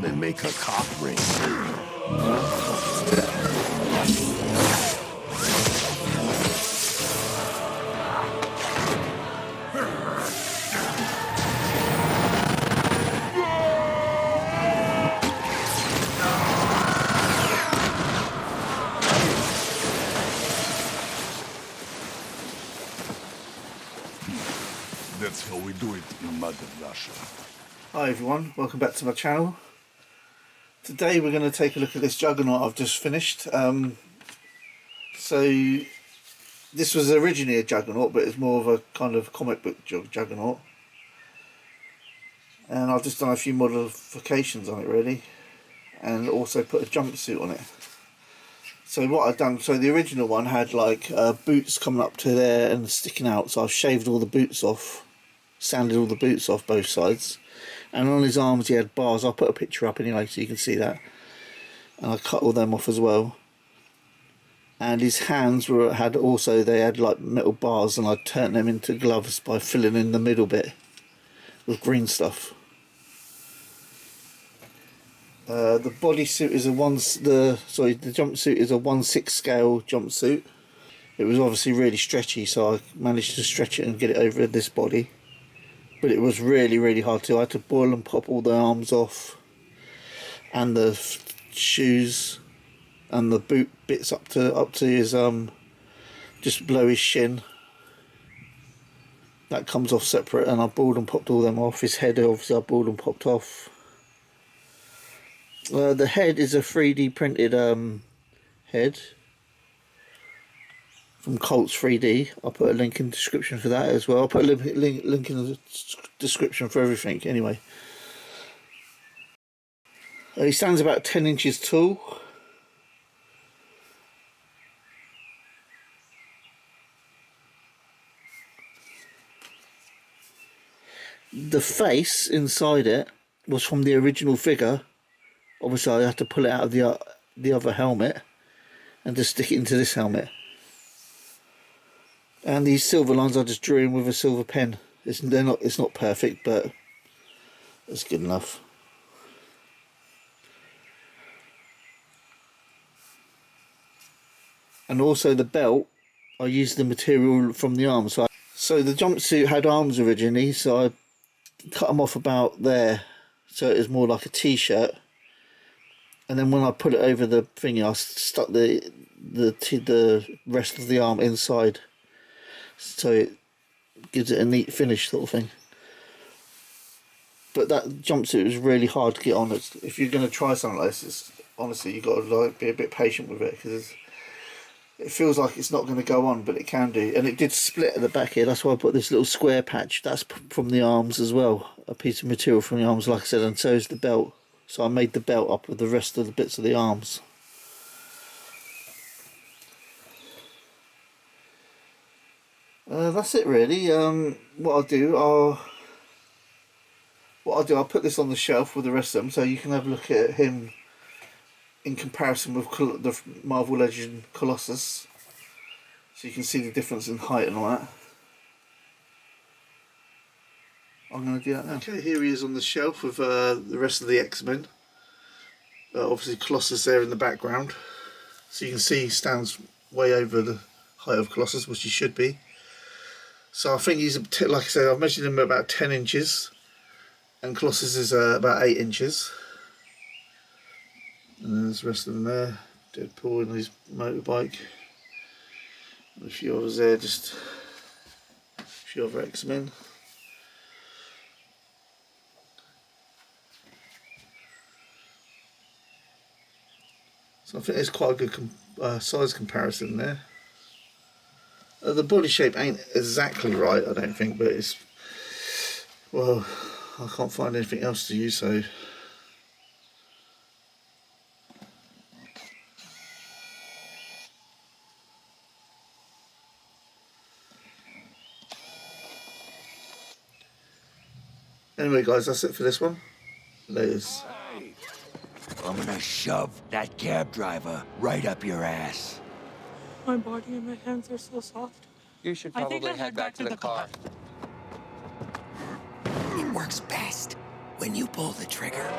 them and make a cock ring. That's how we do it in Mother Russia. Hi everyone, welcome back to my channel. Today we're going to take a look at this Juggernaut I've just finished. So this was originally a Juggernaut, but it's more of a kind of comic book Juggernaut. And I've just done a few modifications on it really, and also put a jumpsuit on it. So what I've done, so the original one had like boots coming up to there and sticking out, so I've shaved all the boots off, sanded all the boots off both sides, and on his arms he had bars. I'll put a picture up anyway so you can see that, and I cut all them off as well. And his hands had like metal bars, and I turned them into gloves by filling in the middle bit with green stuff. The bodysuit is the jumpsuit is a 1/6 scale jumpsuit. It was obviously really stretchy, so I managed to stretch it and get it over this body. But it was really hard to. I had to boil and pop all the arms off, and the shoes, and the boot bits up to his just below his shin. That comes off separate, and I boiled and popped all them off. His head, obviously, I boiled and popped off. The head is a 3D printed head from Colts 3D. I'll put a link in the description for that as well. I'll put a link in the description for everything anyway. He stands about 10 inches tall. The face inside it was from the original figure. Obviously I had to pull it out of the other helmet and just stick it into this helmet. And these silver lines I just drew in with a silver pen. It's not perfect, but it's good enough. And also the belt, I used the material from the arms. So the jumpsuit had arms originally, so I cut them off about there, so it was more like a t-shirt. And then when I put it over the thingy, I stuck the rest of the arm inside, so it gives it a neat finish sort of thing. But that jumpsuit was really hard to get on. If you're going to try something like this, honestly, you've got to be a bit patient with it, because it feels like it's not going to go on, but it can do. And it did split at the back here. That's why I put this little square patch. That's from the arms as well, a piece of material from the arms, like I said, and so is the belt. So I made the belt up with the rest of the bits of the arms. That's it really. What I'll do, I'll put this on the shelf with the rest of them, so you can have a look at him in comparison with the Marvel Legend Colossus, so you can see the difference in height and all that. I'm going to do that now. Okay, here he is on the shelf with the rest of the X-Men. Obviously Colossus there in the background, so you can see he stands way over the height of Colossus, which he should be. So I think he's, like I said, I've measured him about 10 inches, and Colossus is about 8 inches. And then there's the rest of them there, DeadPool and his motorbike, and a few others there, just a few other X-Men. So I think there's quite a good size comparison there. The body shape ain't exactly right, I don't think, but it's, well, I can't find anything else to use, so. Anyway guys, that's it for this one. Laters. I'm gonna shove that cab driver right up your ass. My body and my hands are so soft. You should probably head back to the car. It works best when you pull the trigger.